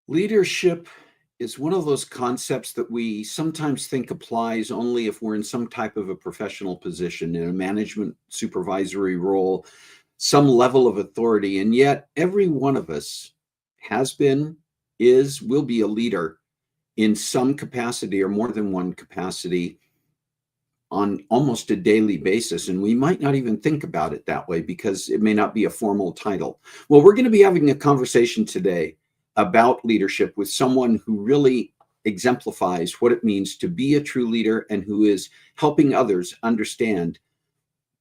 Leadership is one of those concepts that we sometimes think applies only if we're in some type of a professional position, in a management supervisory role, some level of authority. And yet, every one of us has been, is, will be a leader in some capacity or more than one capacity on almost a daily basis. And we might not even think about it that way because it may not be a formal title. Well, we're going to be having a conversation today about leadership with someone who really exemplifies what it means to be a true leader and who is helping others understand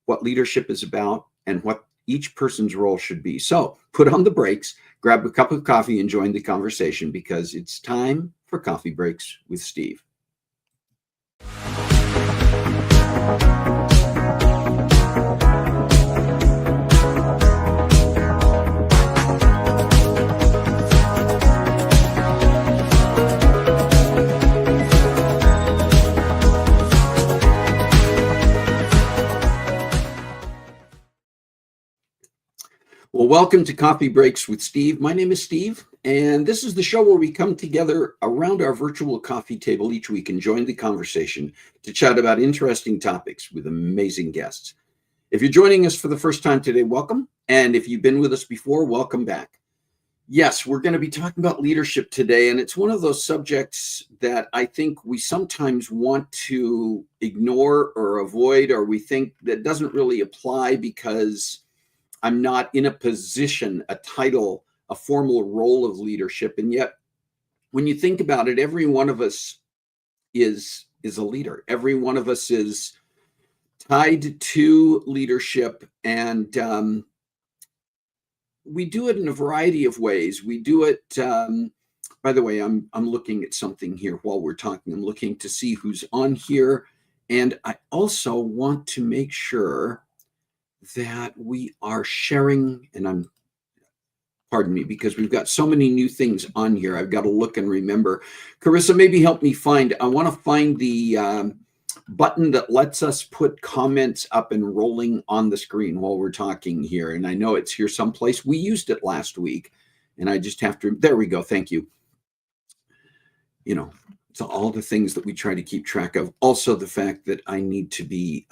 what leadership is about and what each person's role should be. So put on the brakes, grab a cup of coffee, and join the conversation because it's time for Coffee Breaks with Steve. Well, welcome to Coffee Breaks with Steve. My name is Steve, and this is the show where we come together around our virtual coffee table each week and join the conversation to chat about interesting topics with amazing guests. If you're joining us for the first time today, welcome. And if you've been with us before, welcome back. Yes, we're going to be talking about leadership today, and it's one of those subjects that I think we sometimes want to ignore or avoid, or we think that doesn't really apply because I'm not in a position, a title, a formal role of leadership. And yet, when you think about it, every one of us is a leader. Every one of us is tied to leadership. And we do it in a variety of ways. We do it, by the way, I'm looking at something here while we're talking. I'm looking to see who's on here. And I also want to make sure that we are sharing, and pardon me, because we've got so many new things on here. I've got to look and remember. Carissa, maybe help me I want to find the button that lets us put comments up and rolling on the screen while we're talking here. And I know it's here someplace. We used it last week, and I just have to, there we go. Thank you. You know, so all the things that we try to keep track of. Also the fact that I need to be,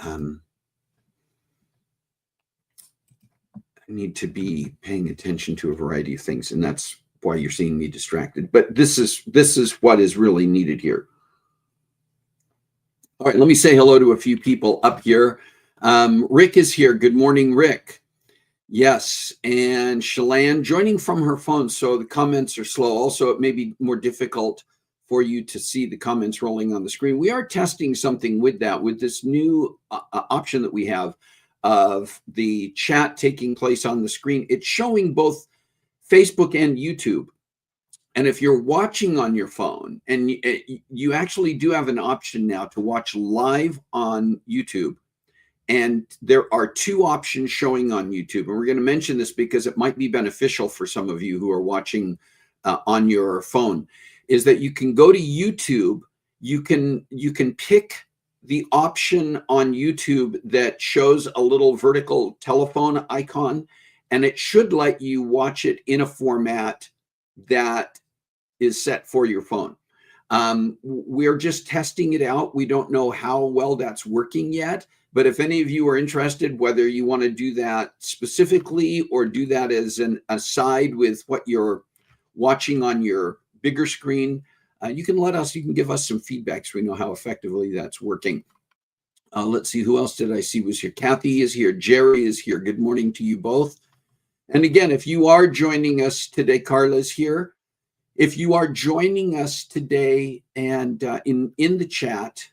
paying attention to a variety of things, and that's why you're seeing me distracted. But this is what is really needed here. All right, let me say hello to a few people up here. Rick is here. Good morning, Rick. Yes, and Shalane joining from her phone, so the comments are slow. Also, it may be more difficult for you to see the comments rolling on the screen. We are testing something with that, with this new option that we have of the chat taking place on the screen. It's showing both Facebook and YouTube. And if you're watching on your phone, and you actually do have an option now to watch live on YouTube. And there are two options showing on YouTube. And we're going to mention this because it might be beneficial for some of you who are watching on your phone, is that you can go to YouTube. You can pick the option on YouTube that shows a little vertical telephone icon, and it should let you watch it in a format that is set for your phone. We're just testing it out. We don't know how well that's working yet, but if any of you are interested, whether you want to do that specifically or do that as an aside with what you're watching on your bigger screen, you can give us some feedback so we know how effectively that's working. Let's see, who else did I see was here? Kathy is here. Jerry is here. Good morning to you both. And again, if you are joining us today, Carla's here. If you are joining us today and in the chat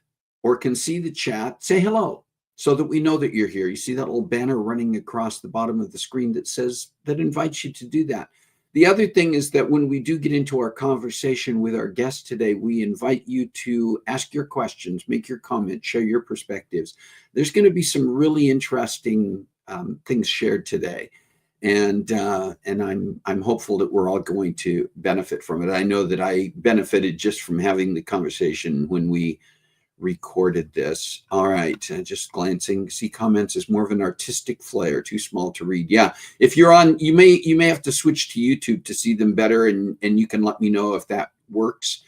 or can see the chat, say hello so that we know that you're here. You see that little banner running across the bottom of the screen that invites you to do that. The other thing is that when we do get into our conversation with our guest today, we invite you to ask your questions, make your comments, share your perspectives. There's going to be some really interesting things shared today. And I'm hopeful that we're all going to benefit from it. I know that I benefited just from having the conversation when we recorded this. All right, just glancing, see comments is more of an artistic flair, too small to read. Yeah, if you're on, you may have to switch to YouTube to see them better, and you can let me know if that works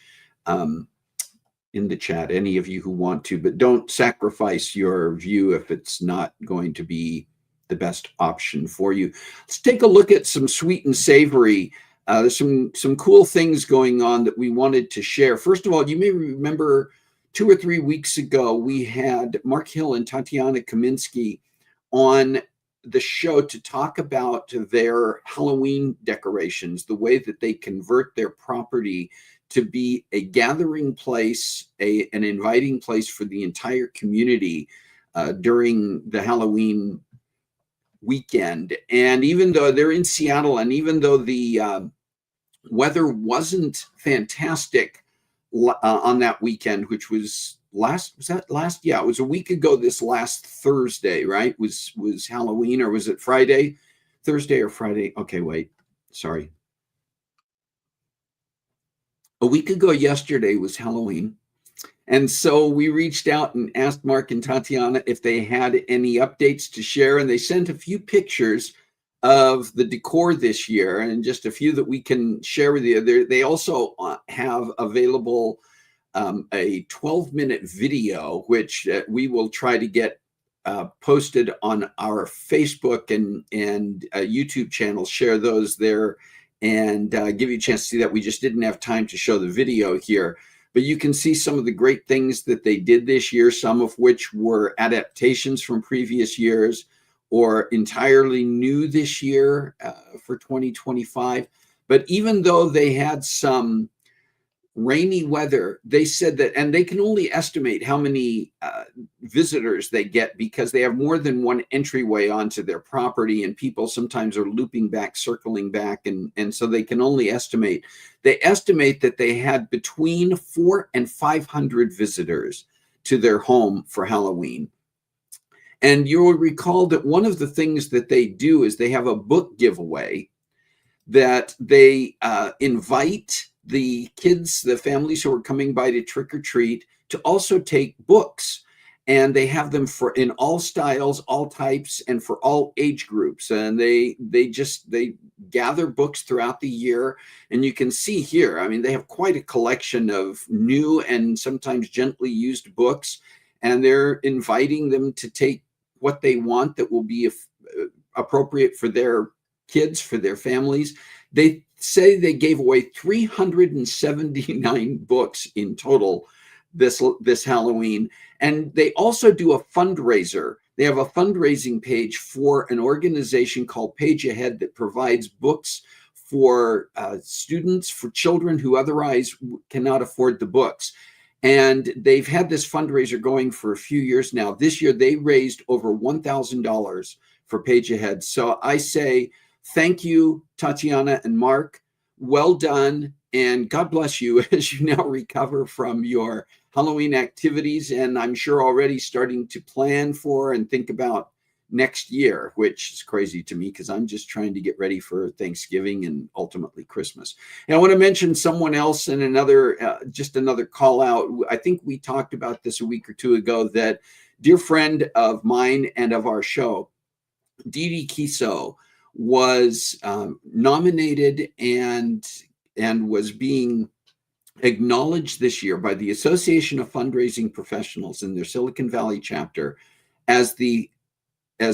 in the chat, any of you who want to, but don't sacrifice your view if it's not going to be the best option for you. Let's take a look at some sweet and savory. There's some cool things going on that we wanted to share. First of all, you may remember 2 or 3 weeks ago, we had Mark Hill and Tatiana Kaminsky on the show to talk about their Halloween decorations, the way that they convert their property to be a gathering place, an inviting place for the entire community during the Halloween weekend. And even though they're in Seattle, and even though the weather wasn't fantastic on that weekend, which was last? Yeah, it was a week ago this last Thursday, right? Was Halloween, or was it Friday? Thursday or Friday? Okay, wait, sorry. A week ago yesterday was Halloween. And so we reached out and asked Mark and Tatiana if they had any updates to share. And they sent a few pictures of the decor this year, and just a few that we can share with you. They also have available a 12-minute video, which we will try to get posted on our Facebook and YouTube channel. Share those there and give you a chance to see that. We just didn't have time to show the video here, but you can see some of the great things that they did this year, some of which were adaptations from previous years or entirely new this year for 2025. But even though they had some rainy weather, they said that, and they can only estimate how many visitors they get because they have more than one entryway onto their property, and people sometimes are looping back, circling back, and so they can only estimate. They estimate that they had between 400 and 500 visitors to their home for Halloween. And you will recall that one of the things that they do is they have a book giveaway that they invite the kids, the families who are coming by to trick or treat, to also take books. And they have them for in all styles, all types, and for all age groups. And they gather books throughout the year. And you can see here, I mean, they have quite a collection of new and sometimes gently used books. And they're inviting them to take what they want that will be appropriate for their kids, for their families. They say they gave away 379 books in total this Halloween. And they also do a fundraiser. They have a fundraising page for an organization called Page Ahead that provides books for students, for children who otherwise cannot afford the books. And they've had this fundraiser going for a few years now. This year, they raised over $1,000 for Page Ahead. So I say thank you, Tatiana and Mark. Well done. And God bless you as you now recover from your Halloween activities. And I'm sure already starting to plan for and think about next year, which is crazy to me because I'm just trying to get ready for Thanksgiving and ultimately Christmas. And I want to mention someone else and just another call out. I think we talked about this a week or two ago, that dear friend of mine and of our show, Dee Kiso, was nominated and was being acknowledged this year by the Association of Fundraising Professionals in their Silicon Valley chapter as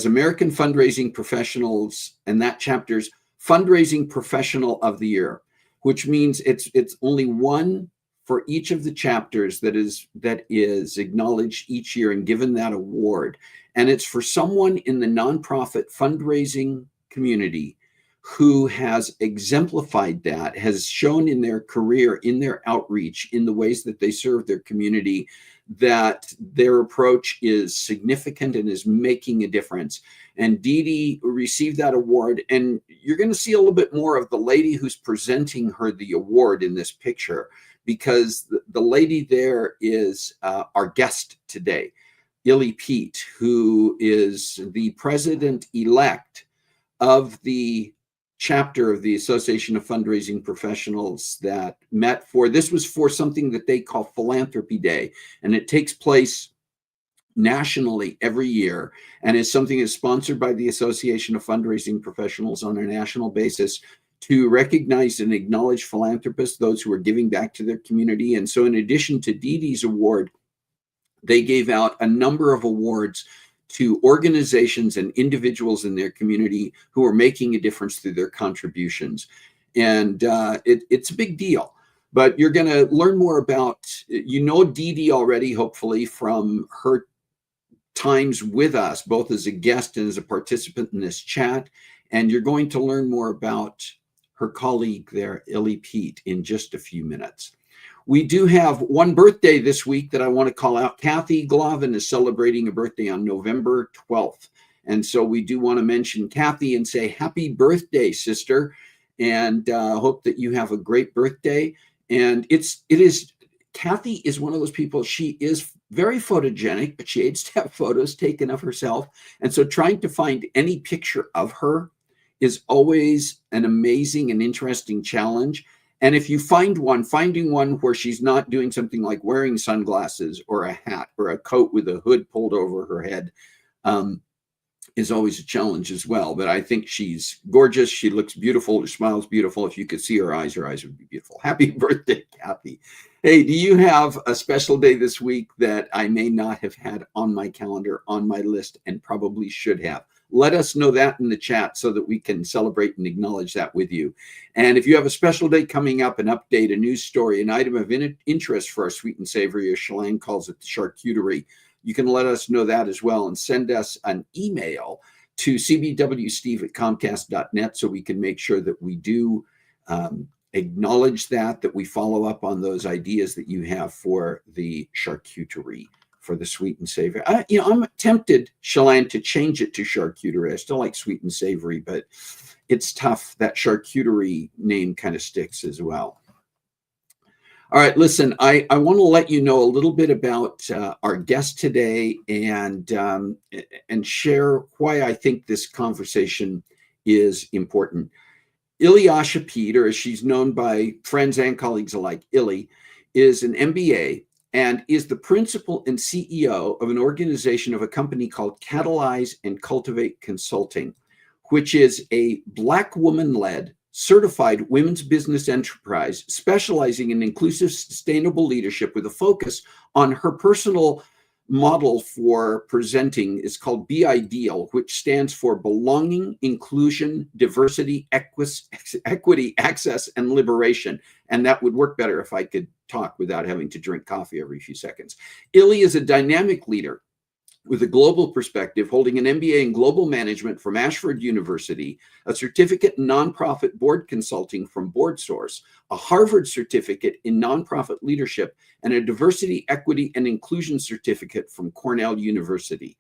American Fundraising Professionals and that chapter's Fundraising Professional of the Year, which means it's only one for each of the chapters that is acknowledged each year and given that award. And it's for someone in the nonprofit fundraising community who has exemplified that, has shown in their career, in their outreach, in the ways that they serve their community, that their approach is significant and is making a difference. And Dee received that award. And you're going to see a little bit more of the lady who's presenting her the award in this picture, because the lady there is our guest today, Illyasha Peete, who is the president-elect of the chapter of the Association of Fundraising Professionals that met for, this was for something that they call Philanthropy Day, and it takes place nationally every year, and is something that's sponsored by the Association of Fundraising Professionals on a national basis to recognize and acknowledge philanthropists, those who are giving back to their community. And so in addition to Dee Dee's award, they gave out a number of awards to organizations and individuals in their community who are making a difference through their contributions. And it's a big deal. But you're going to learn more about, Dee Dee already, hopefully, from her times with us, both as a guest and as a participant in this chat. And you're going to learn more about her colleague there, Illy Peete, in just a few minutes. We do have one birthday this week that I want to call out. Kathy Glavin is celebrating a birthday on November 12th. And so we do want to mention Kathy and say happy birthday, sister. And hope that you have a great birthday. And Kathy is one of those people, she is very photogenic, but she hates to have photos taken of herself. And so trying to find any picture of her is always an amazing and interesting challenge. And if you find one, finding one where she's not doing something like wearing sunglasses or a hat or a coat with a hood pulled over her head is always a challenge as well. But I think she's gorgeous. She looks beautiful. Her smile's beautiful. If you could see her eyes would be beautiful. Happy birthday, Kathy. Hey, do you have a special day this week that I may not have had on my calendar, on my list, and probably should have? Let us know that in the chat so that we can celebrate and acknowledge that with you. And if you have a special day coming up, an update, a news story, an item of interest for our sweet and savory, as Shalane calls it, the charcuterie, you can let us know that as well and send us an email to cbwsteve@comcast.net so we can make sure that we do acknowledge that we follow up on those ideas that you have for the charcuterie, for the sweet and savory. I'm tempted, Shalane, to change it to charcuterie. I still like sweet and savory, but it's tough. That charcuterie name kind of sticks as well. All right, listen, I want to let you know a little bit about our guest today and share why I think this conversation is important. Illyasha Peete, or as she's known by friends and colleagues alike, Illy, is an MBA and is the principal and CEO of an organization of a company called Catalyze and Cultivate Consulting, which is a Black woman-led, certified women's business enterprise specializing in inclusive, sustainable leadership with a focus on her personal model for presenting is called Be Ideal, which stands for Belonging, Inclusion, Diversity, Equity, Access, and Liberation. And that would work better if I could talk without having to drink coffee every few seconds. Illy is a dynamic leader with a global perspective, holding an MBA in global management from Ashford University, a certificate in nonprofit board consulting from BoardSource, a Harvard certificate in nonprofit leadership, and a diversity, equity, and inclusion certificate from Cornell University.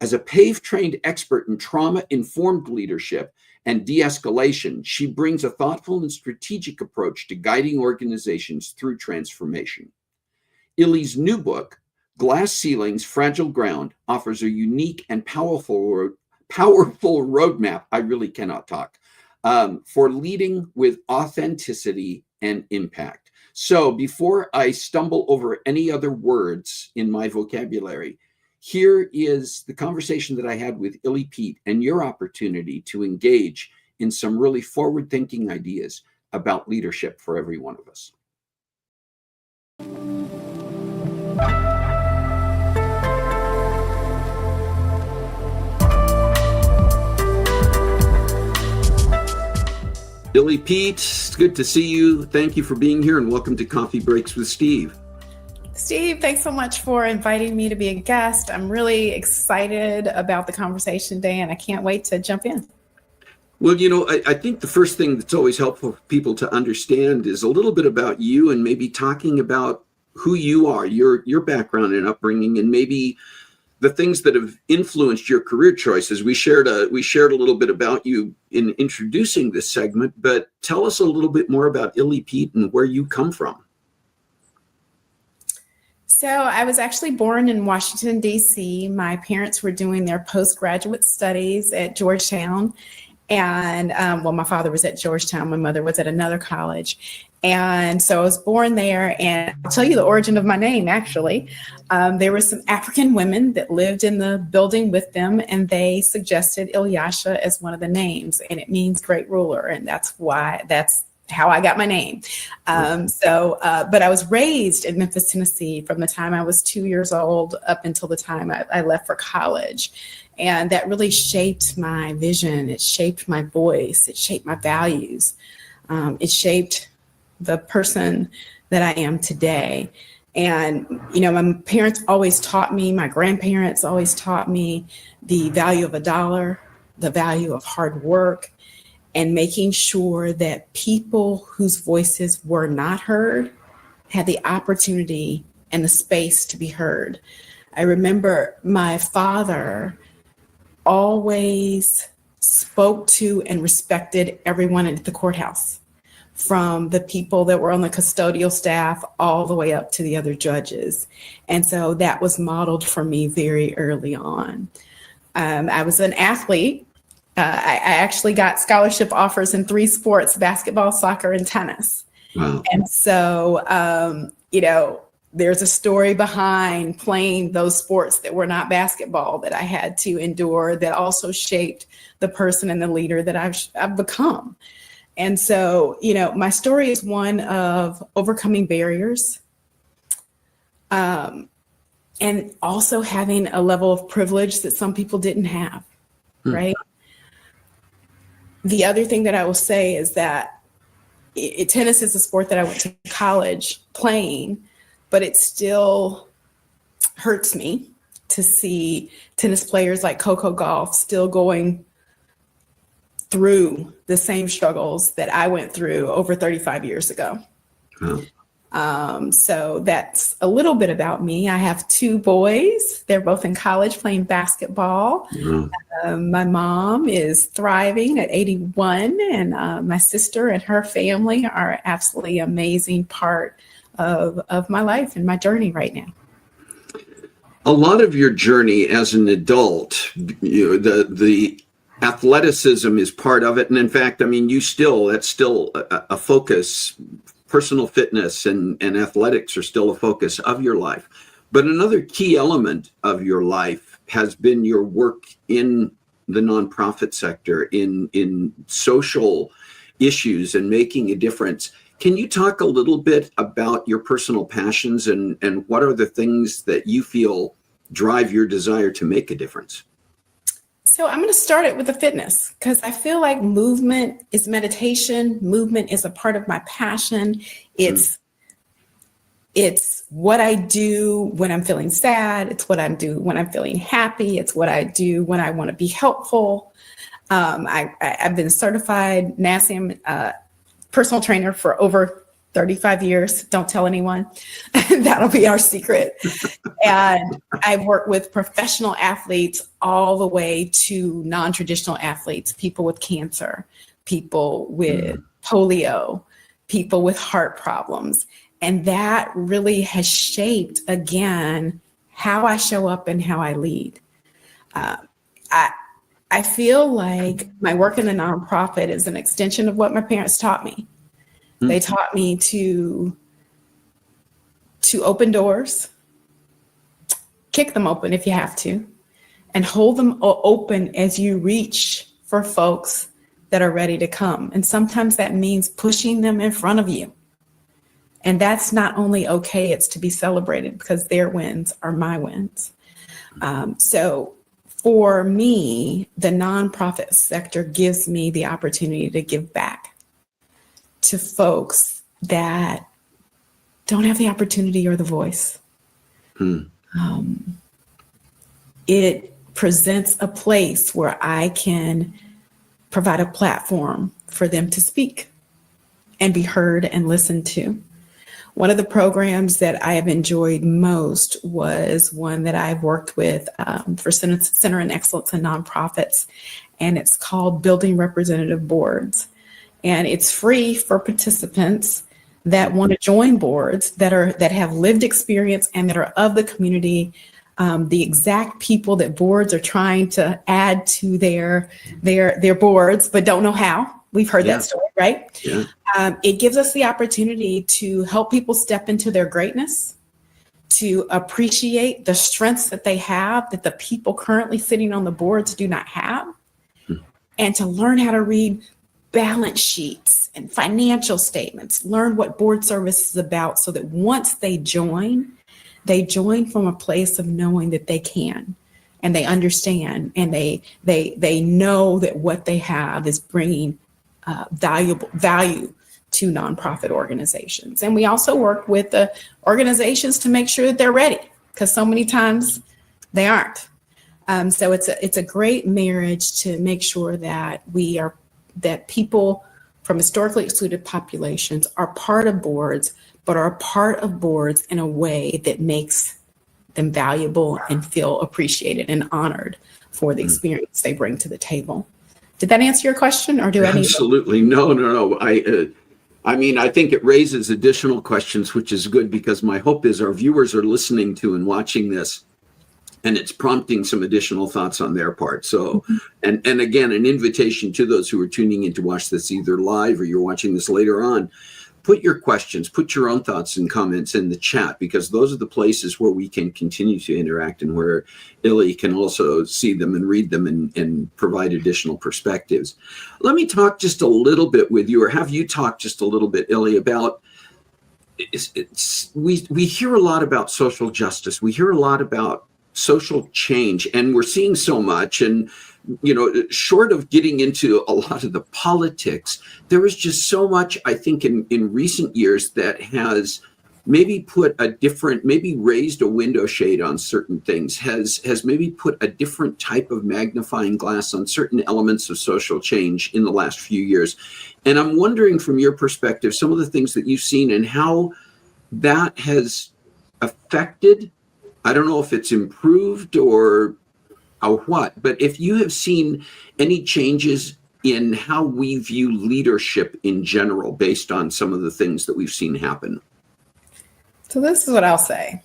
As a PAVE-trained expert in trauma-informed leadership and de-escalation, she brings a thoughtful and strategic approach to guiding organizations through transformation. Illy's new book, Glass Ceilings, Fragile Ground, offers a unique and powerful roadmap, I really cannot talk, for leading with authenticity and impact. So before I stumble over any other words in my vocabulary, here is the conversation that I had with Illy Peete and your opportunity to engage in some really forward-thinking ideas about leadership for every one of us. Illy Peete, it's good to see you. Thank you for being here and welcome to Coffee Breaks with Steve. Steve, thanks so much for inviting me to be a guest. I'm really excited about the conversation today and I can't wait to jump in. Well, I think the first thing that's always helpful for people to understand is a little bit about you and maybe talking about who you are, your background and upbringing, and maybe the things that have influenced your career choices. We shared a little bit about you in introducing this segment, but tell us a little bit more about Illy Peete and where you come from. So I was actually born in Washington, D.C. My parents were doing their postgraduate studies at Georgetown. And well, my father was at Georgetown. My mother was at another college. And so I was born there. And I'll tell you the origin of my name, actually. There were some African women that lived in the building with them, and they suggested Illyasha as one of the names. And it means great ruler. And that's how I got my name. But I was raised in Memphis, Tennessee from the time I was 2 years old up until the time I left for college. And that really shaped my vision. It shaped my voice. It shaped my values. It shaped the person that I am today. And, my parents always taught me, my grandparents always taught me the value of a dollar, the value of hard work, and making sure that people whose voices were not heard had the opportunity and the space to be heard. I remember my father always spoke to and respected everyone at the courthouse, from the people that were on the custodial staff all the way up to the other judges. And so that was modeled for me very early on. I was an athlete. I actually got scholarship offers in 3 sports: basketball, soccer, and tennis. Wow. And so, there's a story behind playing those sports that were not basketball that I had to endure that also shaped the person and the leader that I've become. And so, my story is one of overcoming barriers, and also having a level of privilege that some people didn't have, right? The other thing that I will say is that tennis is a sport that I went to college playing, but it still hurts me to see tennis players like Coco Gauff still going through the same struggles that I went through over 35 years ago. So that's a little bit about me. I have 2 boys. They're both in college playing basketball. My mom is thriving at 81, and my sister and her family are absolutely amazing part of my life and my journey right now. A lot of your journey as an adult, the athleticism is part of it. And in fact, that's still a focus. Personal fitness and athletics are still a focus of your life. But another key element of your life has been your work in the nonprofit sector, in social issues and making a difference. Can you talk a little bit about your personal passions and what are the things that you feel drive your desire to make a difference? So I'm going to start it with the fitness, because I feel like movement is meditation. Movement is a part of my passion. It's what I do when I'm feeling sad. It's what I do when I'm feeling happy. It's what I do when I want to be helpful. I've been certified NASM personal trainer for over 35 years. Don't tell anyone. That'll be our secret. And I've worked with professional athletes all the way to non-traditional athletes, people with cancer, people with polio, people with heart problems. And that really has shaped, again, how I show up and how I lead. I feel like my work in the nonprofit is an extension of what my parents taught me. They taught me to open doors, kick them open if you have to, and hold them open as you reach for folks that are ready to come. And sometimes that means pushing them in front of you. And that's not only okay, it's to be celebrated, because their wins are my wins. So for me, the nonprofit sector gives me the opportunity to give back to folks that don't have the opportunity or the voice. It presents a place where I can provide a platform for them to speak and be heard and listened to. One of the programs that I have enjoyed most was one that I've worked with for Center in Excellence in Nonprofits, and it's called Building Representative Boards. And it's free for participants that want to join boards that have lived experience and that are of the community, the exact people that boards are trying to add to their boards, but don't know how. We've heard that story, right? Yeah. It gives us the opportunity to help people step into their greatness, to appreciate the strengths that they have that the people currently sitting on the boards do not have, and to learn how to read balance sheets and financial statements, learn what board service is about, so that once they join from a place of knowing that they can, and they understand, and they know that what they have is bringing value to nonprofit organizations. And we also work with the organizations to make sure that they're ready, because so many times they aren't. So it's a great marriage to make sure that that people from historically excluded populations are part of boards, but are part of boards in a way that makes them valuable and feel appreciated and honored for the experience they bring to the table. Did that answer your question, or do I need? Absolutely. No. I mean, I think it raises additional questions, which is good, because my hope is our viewers are listening to and watching this, and it's prompting some additional thoughts on their part. So, and again, an invitation to those who are tuning in to watch this either live or you're watching this later on. Put your questions, put your own thoughts and comments in the chat, because those are the places where we can continue to interact, and where Illy can also see them and read them and provide additional perspectives. Let me talk just a little bit with you, or have you talk just a little bit, Illy, about we hear a lot about social justice. We hear a lot about social change, and we're seeing so much. And short of getting into a lot of the politics, there is just so much, I think, in recent years that has maybe raised a window shade on certain things, has maybe put a different type of magnifying glass on certain elements of social change in the last few years. And I'm wondering, from your perspective, some of the things that you've seen and how that has affected, I don't know if it's improved or what, but if you have seen any changes in how we view leadership in general based on some of the things that we've seen happen. So this is what I'll say.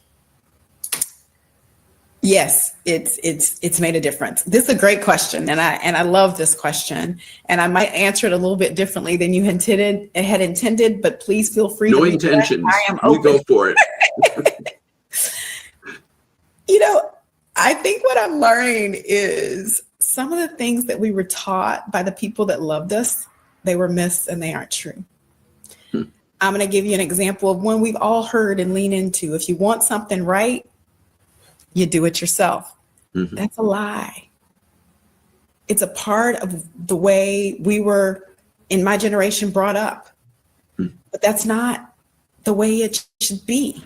Yes, it's made a difference. This is a great question, and I love this question, and I might answer it a little bit differently than you had intended, but please feel free. No intentions. I am open. You go for it. I think what I'm learning is some of the things that we were taught by the people that loved us, they were myths and they aren't true. I'm going to give you an example of one we've all heard and lean into. If you want something right, you do it yourself. Mm-hmm. That's a lie. It's a part of the way we were, in my generation, brought up. But that's not the way it should be,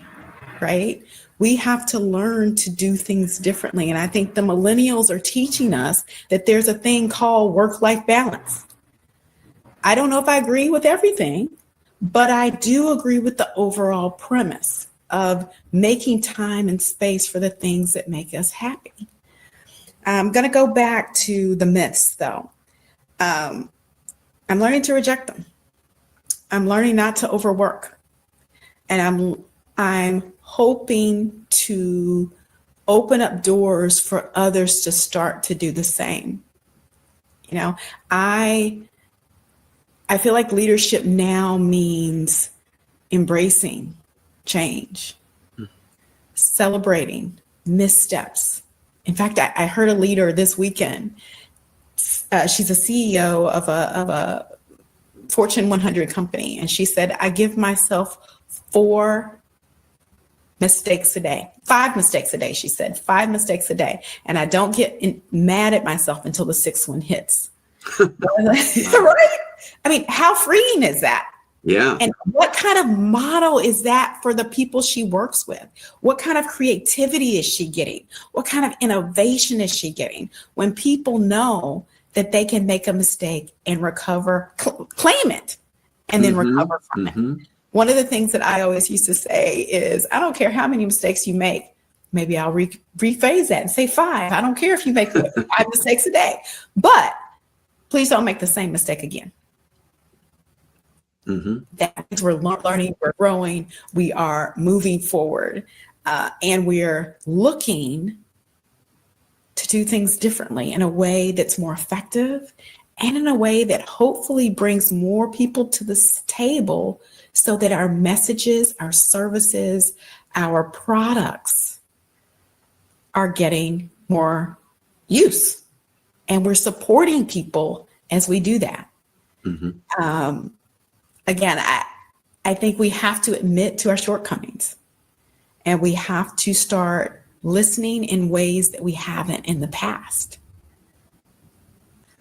right? We have to learn to do things differently. And I think the millennials are teaching us that there's a thing called work-life balance. I don't know if I agree with everything, but I do agree with the overall premise of making time and space for the things that make us happy. I'm going to go back to the myths, though. I'm learning to reject them. I'm learning not to overwork. And I'm hoping to open up doors for others to start to do the same. I feel like leadership now means embracing change, celebrating missteps. In fact, I heard a leader this weekend. She's a CEO of a Fortune 100 company, and she said, I give myself 5 mistakes a day, she said, 5 mistakes a day. And I don't get mad at myself until the 6th one hits. Right? I mean, how freeing is that? Yeah. And what kind of model is that for the people she works with? What kind of creativity is she getting? What kind of innovation is she getting? When people know that they can make a mistake and recover, claim it, and then recover from it. One of the things that I always used to say is, I don't care how many mistakes you make. Maybe I'll rephrase that and say 5. I don't care if you make 5 mistakes a day, but please don't make the same mistake again. That means we're learning, we're growing, we are moving forward. and we're looking to do things differently in a way that's more effective and in a way that hopefully brings more people to this table so that our messages, our services, our products are getting more use. And we're supporting people as we do that. Mm-hmm. Again, I think we have to admit to our shortcomings, and we have to start listening in ways that we haven't in the past.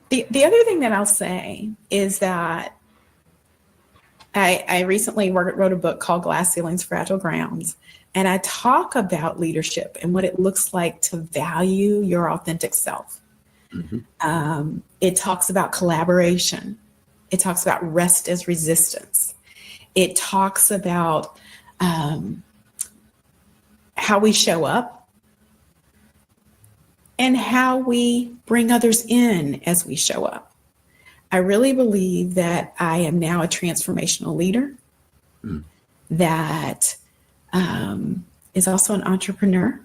The other thing that I'll say is that I recently wrote a book called Glass Ceilings, Fragile Grounds, and I talk about leadership and what it looks like to value your authentic self. Mm-hmm. It talks about collaboration. It talks about rest as resistance. It talks about how we show up and how we bring others in as we show up. I really believe that I am now a transformational leader that is also an entrepreneur.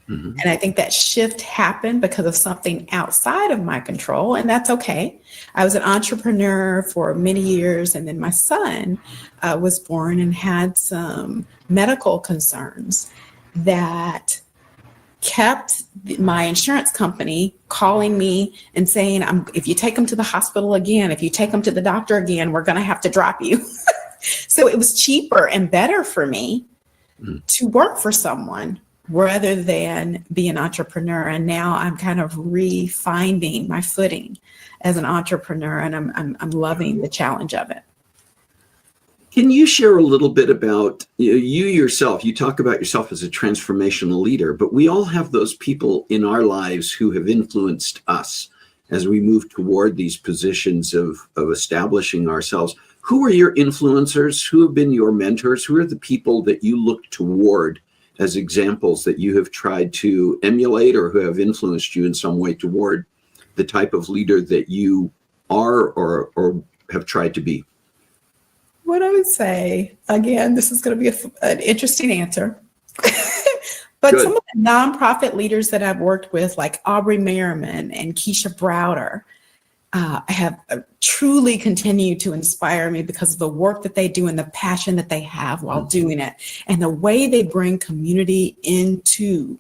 Mm-hmm. And I think that shift happened because of something outside of my control, and that's okay. I was an entrepreneur for many years, and then my son was born and had some medical concerns that kept my insurance company calling me and saying, if you take him to the hospital again, if you take him to the doctor again, we're going to have to drop you. So it was cheaper and better for me to work for someone rather than be an entrepreneur. And now I'm kind of refinding my footing as an entrepreneur, and I'm loving the challenge of it. Can you share a little bit about you yourself? You talk about yourself as a transformational leader, but we all have those people in our lives who have influenced us as we move toward these positions of establishing ourselves. Who are your influencers? Who have been your mentors? Who are the people that you look toward as examples that you have tried to emulate or who have influenced you in some way toward the type of leader that you are or have tried to be? What I would say, again, this is going to be an interesting answer, but Good. Some of the nonprofit leaders that I've worked with, like Aubrey Merriman and Keisha Browder, have truly continued to inspire me because of the work that they do and the passion that they have while doing it and the way they bring community into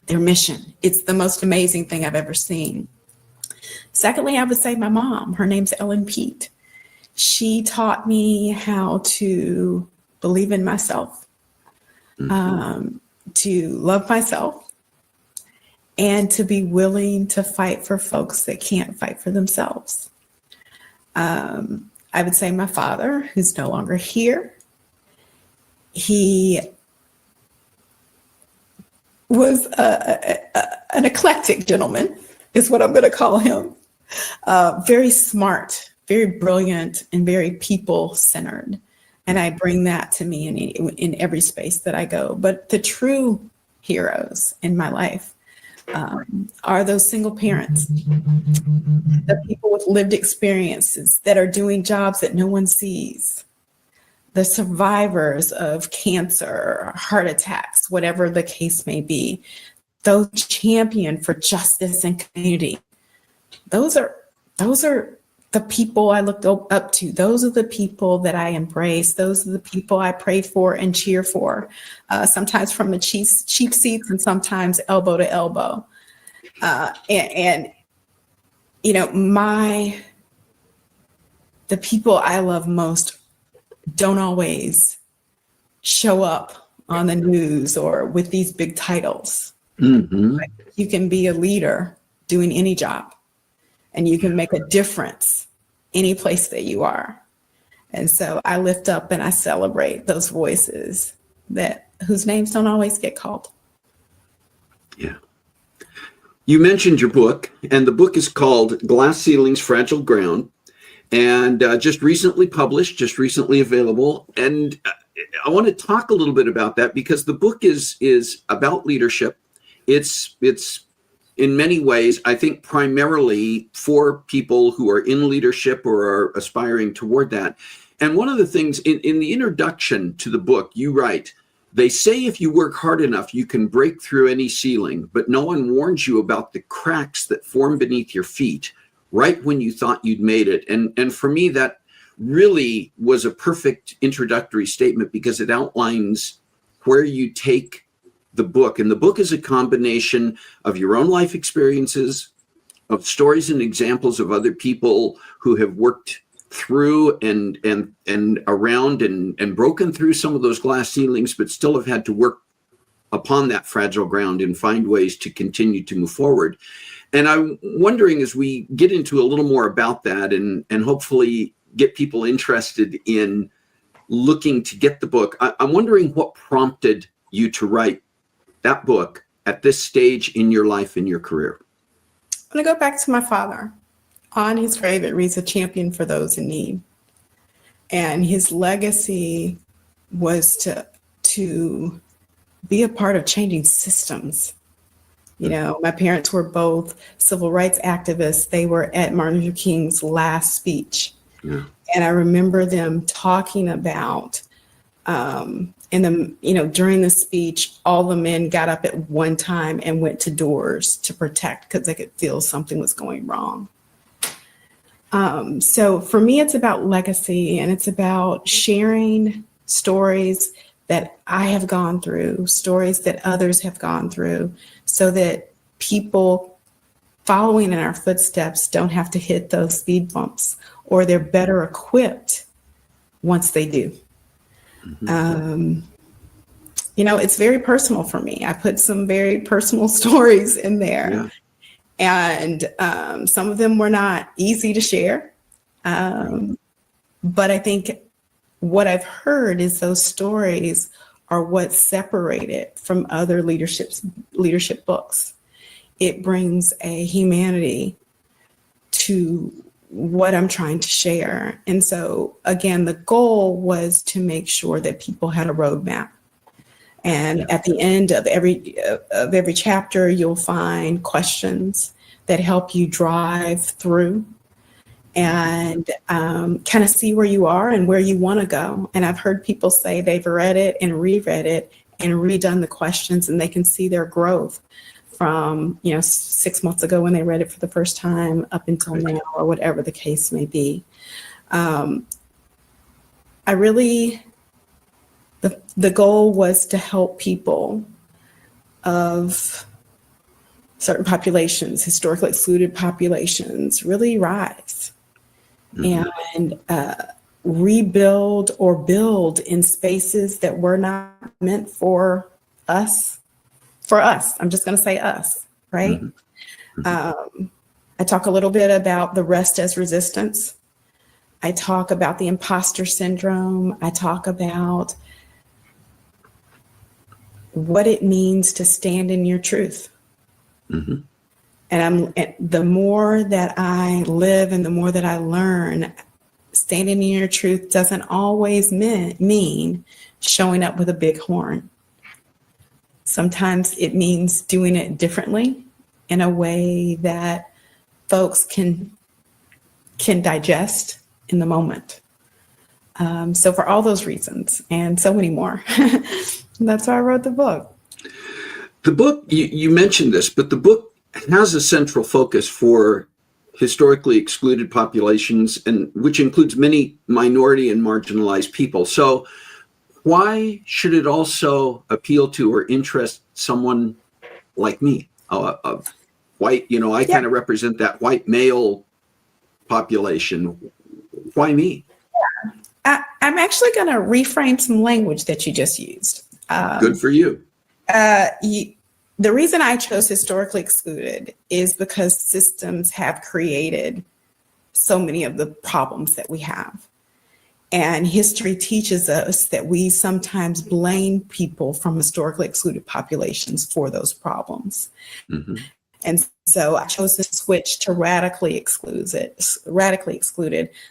their mission. It's the most amazing thing I've ever seen. Secondly, I would say my mom. Her name's Illyasha Peete. She taught me how to believe in myself, to love myself, and to be willing to fight for folks that can't fight for themselves. I would say my father, who's no longer here, he was an eclectic gentleman, is what I'm going to call him. Very smart, very brilliant, and very people-centered. And I bring that to me in every space that I go. But the true heroes in my life are those single parents, the people with lived experiences that are doing jobs that no one sees, the survivors of cancer, heart attacks, whatever the case may be, those champion for justice and community. Those are the people I looked up to. Those are the people that I embrace. Those are the people I pray for and cheer for, sometimes from the cheap seats and sometimes elbow to elbow. And you know, the people I love most don't always show up on the news or with these big titles. Mm-hmm. Like, you can be a leader doing any job, and you can make a difference any place that you are. And so I lift up and I celebrate those voices whose names don't always get called. Yeah. You mentioned your book, and the book is called Glass Ceilings, Fragile Ground, and just recently published, just recently available. And I want to talk a little bit about that because the book is about leadership. It's in many ways, I think, primarily for people who are in leadership or are aspiring toward that. And one of the things in the introduction to the book, you write, They say if you work hard enough, you can break through any ceiling, but no one warns you about the cracks that form beneath your feet right when you thought you'd made it. And for me, that really was a perfect introductory statement because it outlines where you take the book. And the book is a combination of your own life experiences, of stories and examples of other people who have worked through and around and broken through some of those glass ceilings, but still have had to work upon that fragile ground and find ways to continue to move forward. And I'm wondering, as we get into a little more about that and hopefully get people interested in looking to get the book, I'm wondering what prompted you to write that book at this stage in your life and your career. I'm going to go back to my father. On his grave, it reads, "A champion for those in need." And his legacy was to be a part of changing systems. You know, my parents were both civil rights activists. They were at Martin Luther King's last speech. Yeah. And I remember them talking about, during the speech, all the men got up at one time and went to doors to protect because they could feel something was going wrong. So for me, it's about legacy, and it's about sharing stories that I have gone through, stories that others have gone through, so that people following in our footsteps don't have to hit those speed bumps, or they're better equipped once they do. Mm-hmm. It's very personal for me. I put some very personal stories in there. Yeah. And some of them were not easy to share. But I think what I've heard is those stories are what separate it from other leadership books. It brings a humanity to what I'm trying to share. And so, again, the goal was to make sure that people had a roadmap. And at the end of every chapter, you'll find questions that help you drive through and kind of see where you are and where you want to go. And I've heard people say they've read it and reread it and redone the questions, and they can see their growth from 6 months ago when they read it for the first time up until now, or whatever the case may be. The goal was to help people of certain populations, historically excluded populations, really rise and rebuild or build in spaces that were not meant for us. I'm just going to say us, right? Mm-hmm. I talk a little bit about the rest as resistance. I talk about the imposter syndrome. I talk about what it means to stand in your truth. Mm-hmm. And the more that I live and the more that I learn, standing in your truth doesn't always mean showing up with a big horn. Sometimes it means doing it differently in a way that folks can digest in the moment. So for all those reasons and so many more, that's why I wrote the book. The book, you mentioned this, but the book has a central focus for historically excluded populations, and which includes many minority and marginalized people. So why should it also appeal to or interest someone like me, of white, I kind of represent that white male population. Why me? I'm actually going to reframe some language that you just used. Good for you. The reason I chose historically excluded is because systems have created so many of the problems that we have. And history teaches us that we sometimes blame people from historically excluded populations for those problems. Mm-hmm. And so I chose to switch to radically excluded,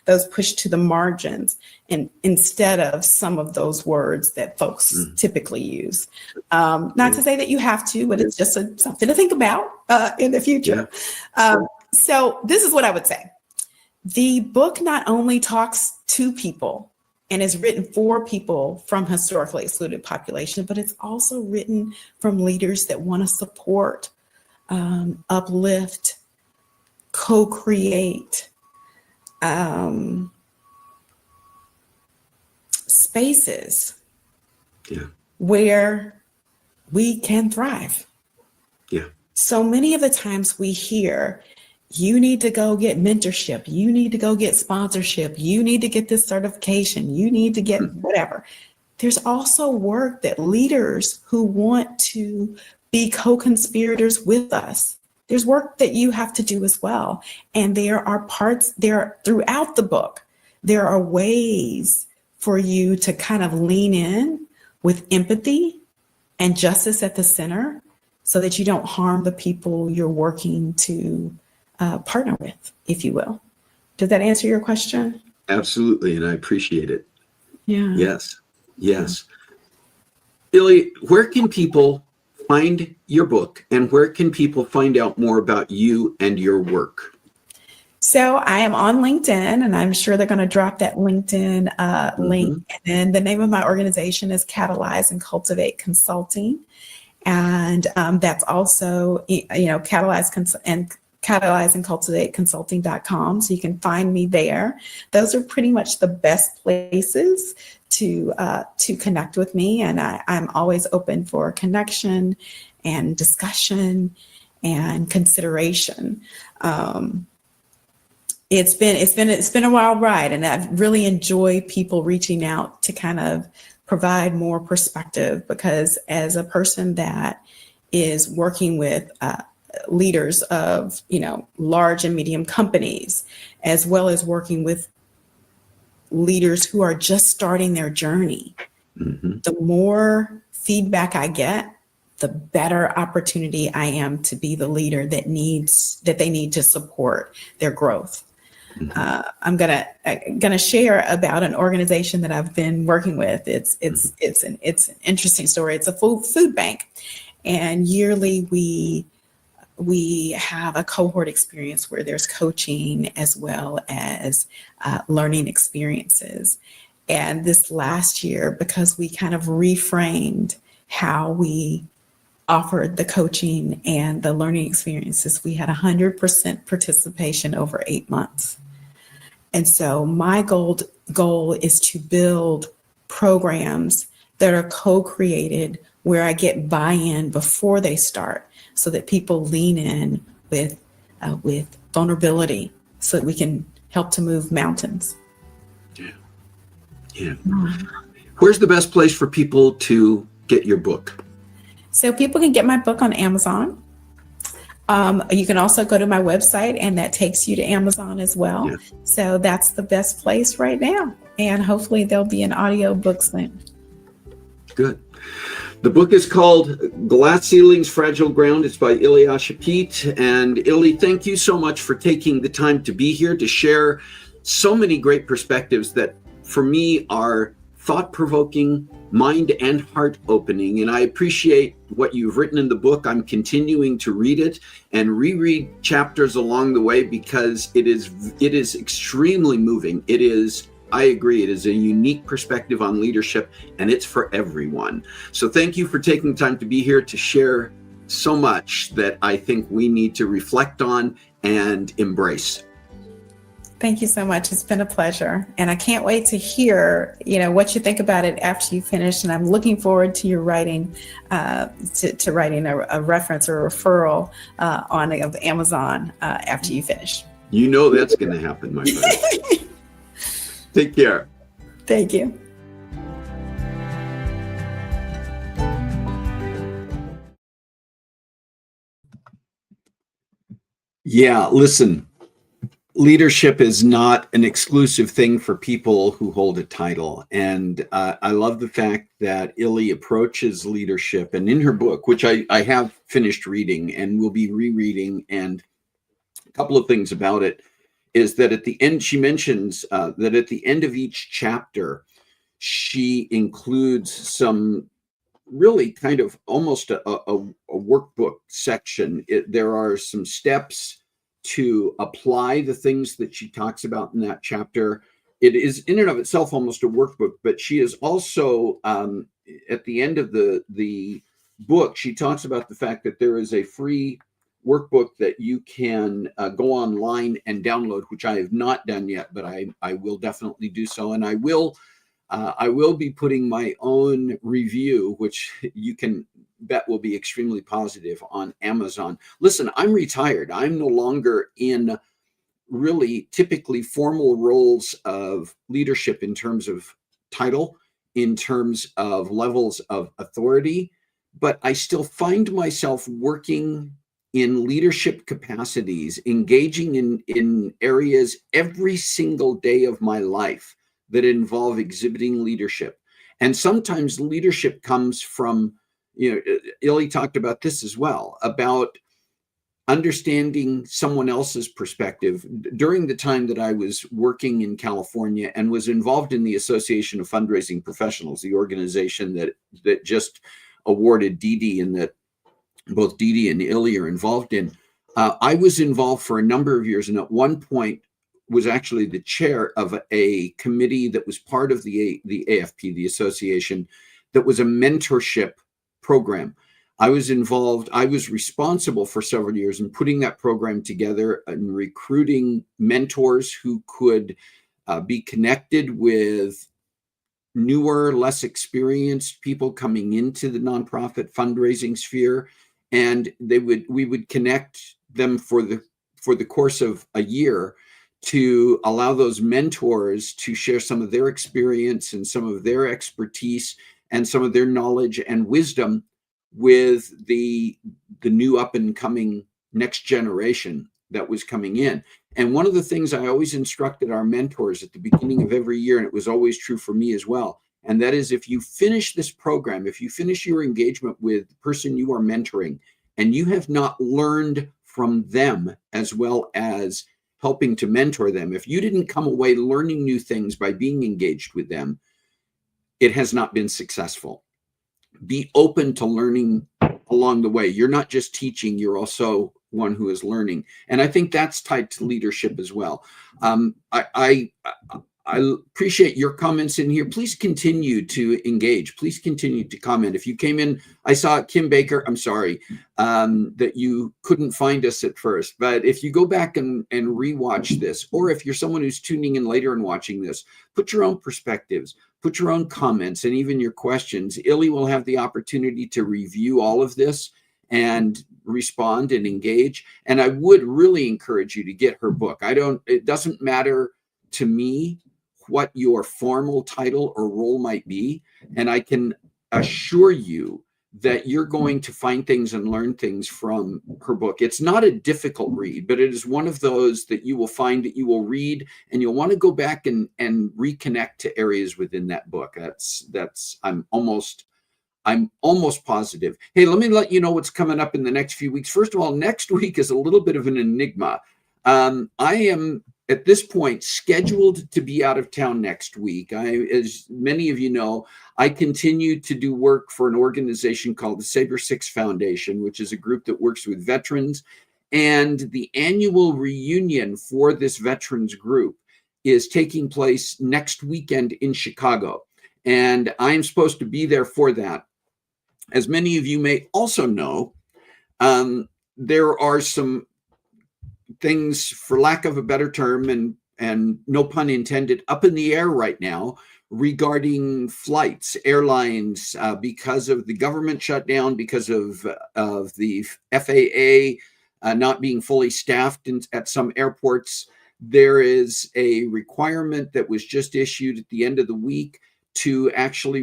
those pushed to the margins, and instead of some of those words that folks typically use. Not to say that you have to, but it's just something to think about in the future. Yeah. So this is what I would say. The book not only talks to people and is written for people from historically excluded populations, but it's also written from leaders that want to support, uplift, co-create spaces where we can thrive. Yeah. So many of the times we hear, you need to go get mentorship, you need to go get sponsorship, you need to get this certification, you need to get whatever. There's also work that leaders who want to be co-conspirators with us, there's work that you have to do as well. And there are parts there throughout the book, there are ways for you to kind of lean in with empathy and justice at the center so that you don't harm the people you're working to partner with, if you will. Did that answer your question? Absolutely, and I appreciate it. Yeah. Yes. Illy, where can people find your book, and where can people find out more about you and your work? So I am on LinkedIn, and I'm sure they're going to drop that LinkedIn link. And then the name of my organization is Catalyze and Cultivate Consulting. And that's also, Catalyze and Cultivate Consulting.com. So you can find me there. Those are pretty much the best places to connect with me. And I'm always open for connection and discussion and consideration. It's been a wild ride, and I've really enjoyed people reaching out to kind of provide more perspective, because as a person that is working with leaders of, large and medium companies, as well as working with leaders who are just starting their journey, the more feedback I get, the better opportunity I am to be the leader that they need to support their growth. I'm gonna share about an organization that I've been working with. It's an interesting story. It's a food bank, and yearly we have a cohort experience where there's coaching as well as learning experiences. And this last year, because we kind of reframed how we offered the coaching and the learning experiences, we had 100% participation over 8 months. And so my goal is to build programs that are co-created where I get buy-in before they start, so that people lean in with vulnerability, so that we can help to move mountains. Yeah. Where's the best place for people to get your book? So people can get my book on Amazon. You can also go to my website, and that takes you to Amazon as well. Yeah. So that's the best place right now. And hopefully there'll be an audio book soon. Good. The book is called Glass Ceilings, Fragile Ground. It's by Illyasha Peete. And Illy, thank you so much for taking the time to be here to share so many great perspectives that for me are thought-provoking, mind and heart opening. And I appreciate what you've written in the book. I'm continuing to read it and reread chapters along the way, because it is extremely moving. I agree, it is a unique perspective on leadership, and it's for everyone. So thank you for taking the time to be here to share so much that I think we need to reflect on and embrace. Thank you so much. It's been a pleasure. And I can't wait to hear, what you think about it after you finish. And I'm looking forward to your writing, to writing a reference or a referral on Amazon after you finish. You know that's going to happen, my friend. Take care. Thank you. Yeah, listen. Leadership is not an exclusive thing for people who hold a title. And I love the fact that Illy approaches leadership, and in her book, which I have finished reading and will be rereading, and a couple of things about it is that at the end, she mentions that at the end of each chapter, she includes some really kind of almost a workbook section. There are some steps to apply the things that she talks about in that chapter, it is in and of itself almost a workbook, but she is also at the end of the book, she talks about the fact that there is a free workbook that you can go online and download, which I have not done yet, but I will definitely do so. And I will be putting my own review, which you can bet will be extremely positive, on Amazon. Listen, I'm retired. I'm no longer in really typically formal roles of leadership in terms of title, in terms of levels of authority, but I still find myself working in leadership capacities, engaging in areas every single day of my life that involve exhibiting leadership. And sometimes leadership comes from, Illy talked about this as well, about understanding someone else's perspective. During the time that I was working in California and was involved in the Association of Fundraising Professionals, the organization that just awarded Dee and that both Dee and Illy are involved in, I was involved for a number of years, and at one point was actually the chair of a committee that was part of the AFP, the association, that was a mentorship program. I was involved, I was responsible for several years in putting that program together and recruiting mentors who could be connected with newer, less experienced people coming into the nonprofit fundraising sphere. And we would connect them for the course of a year to allow those mentors to share some of their experience and some of their expertise and some of their knowledge and wisdom with the new up and coming next generation that was coming in. And one of the things I always instructed our mentors at the beginning of every year, and it was always true for me as well, and that is, if you finish this program, if you finish your engagement with the person you are mentoring, and you have not learned from them as well as helping to mentor them, if you didn't come away learning new things by being engaged with them, it has not been successful. Be open to learning along the way. You're not just teaching, you're also one who is learning. And I think that's tied to leadership as well. I appreciate your comments in here. Please continue to engage. Please continue to comment. If you came in, I saw Kim Baker, I'm sorry that you couldn't find us at first, but if you go back and rewatch this, or if you're someone who's tuning in later and watching this, put your own perspectives, put your own comments, and even your questions. Illy will have the opportunity to review all of this and respond and engage. And I would really encourage you to get her book. It doesn't matter to me what your formal title or role might be. And I can assure you that you're going to find things and learn things from her book. It's not a difficult read, but it is one of those that you will find that you will read and you'll want to go back and reconnect to areas within that book. I'm almost positive. Hey, let me let you know what's coming up in the next few weeks. First of all, next week is a little bit of an enigma. I am at this point scheduled to be out of town next week. As many of you know, I continue to do work for an organization called the Sabre 6 Foundation, which is a group that works with veterans. And the annual reunion for this veterans group is taking place next weekend in Chicago. And I'm supposed to be there for that. As many of you may also know, there are some things, for lack of a better term, and no pun intended, up in the air right now regarding flights, airlines, because of the government shutdown, because of the FAA not being fully staffed at some airports. There is a requirement that was just issued at the end of the week to actually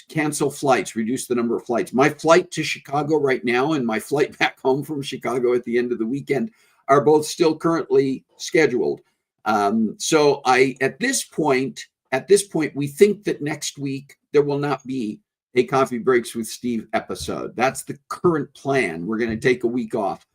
cancel flights, reduce the number of flights. My flight to Chicago right now and my flight back home from Chicago at the end of the weekend are both still currently scheduled. So at this point, we think that next week there will not be a Coffee Breaks with Steve episode. That's the current plan. We're going to take a week off.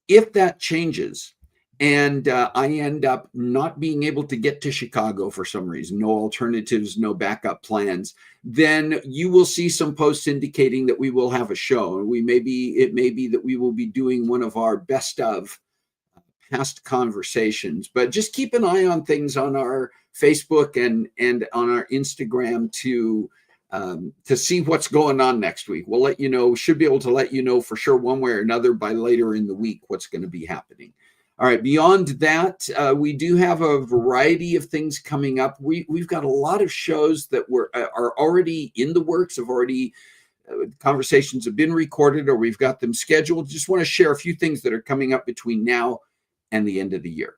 If that changes and I end up not being able to get to Chicago for some reason, no alternatives, no backup plans, then you will see some posts indicating that we will have a show. And it may be that we will be doing one of our best of past conversations, but just keep an eye on things on our Facebook and on our Instagram to see what's going on next week. We'll let you know, should be able to let you know for sure one way or another by later in the week what's going to be happening. All right, beyond that, we do have a variety of things coming up. We've got a lot of shows that are already in the works, conversations have been recorded, or we've got them scheduled. Just want to share a few things that are coming up between now and the end of the year.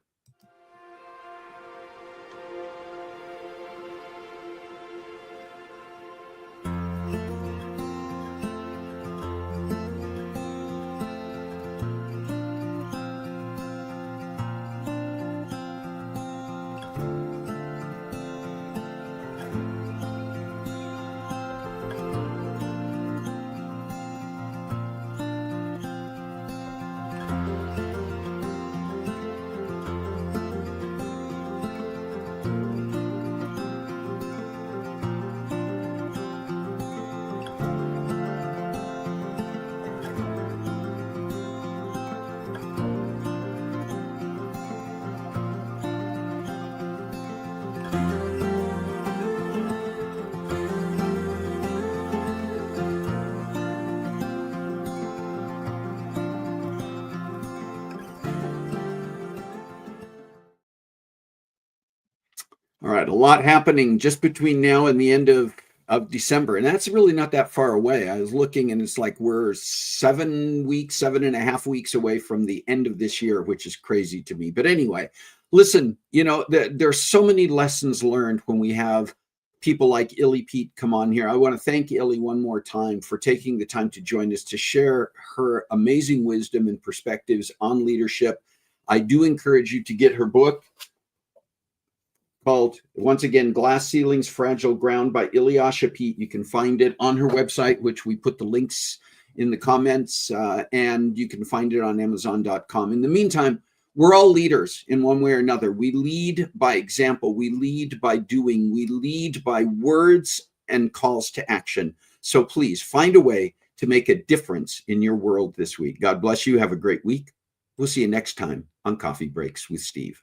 All right, a lot happening just between now and the end of December. And that's really not that far away. I was looking and it's like we're 7.5 weeks away from the end of this year, which is crazy to me. But anyway, listen, there's so many lessons learned when we have people like Illy Peete come on here. I want to thank Illy one more time for taking the time to join us to share her amazing wisdom and perspectives on leadership. I do encourage you to get her book, called, once again, Glass Ceilings, Fragile Ground by Illyasha Peete. You can find it on her website, which we put the links in the comments, and you can find it on Amazon.com. In the meantime, we're all leaders in one way or another. We lead by example. We lead by doing. We lead by words and calls to action. So please find a way to make a difference in your world this week. God bless you. Have a great week. We'll see you next time on Coffee Breaks with Steve.